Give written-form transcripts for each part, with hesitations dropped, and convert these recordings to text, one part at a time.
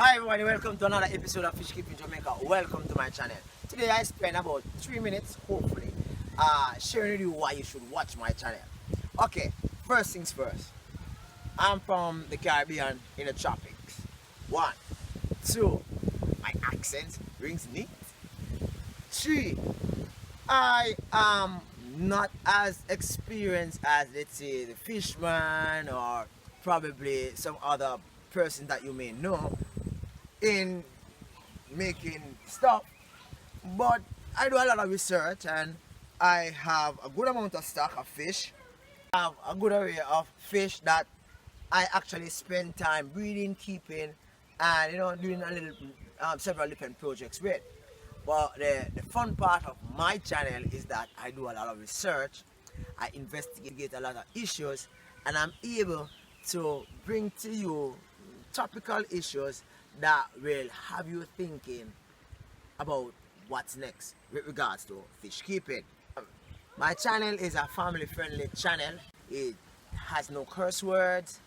Hi everybody, welcome to another episode of Fish Keeping Jamaica. Welcome to my channel. Today I spend about 3 minutes, hopefully, sharing with you why you should watch my channel. Okay, first things first. I'm from the Caribbean in the tropics. 1, 2, my accent rings neat. 3, I am not as experienced as, let's say, the fisherman or probably some other person that you may know in making stuff, but I do a lot of research and I have a good amount of stock of fish. I have a good array of fish that I actually spend time breeding, keeping, and doing a little several different projects with. But the fun part of my channel is that I do a lot of research, I investigate a lot of issues, and I'm able to bring to you topical issues that will have you thinking about what's next with regards to fish keeping. My channel is a family friendly channel. It has no curse words.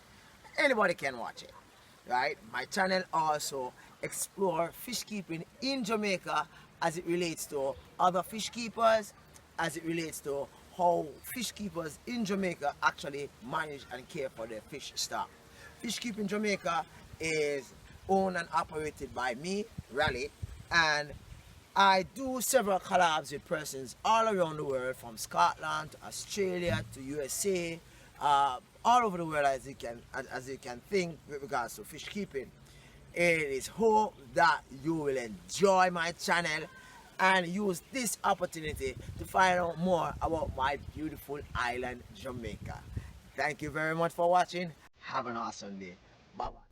Anybody can watch it, right? My channel also explore fish keeping in Jamaica as it relates to other fish keepers, as it relates to how fish keepers in Jamaica actually manage and care for their fish stock. Fish Keeping Jamaica is owned and operated by me, Raliegh, and I do several collabs with persons all around the world, from Scotland to Australia to USA, all over the world as you can think with regards to fish keeping. It is hope that you will enjoy my channel and use this opportunity to find out more about my beautiful island, Jamaica. Thank you very much for watching. Have an awesome day. Bye bye.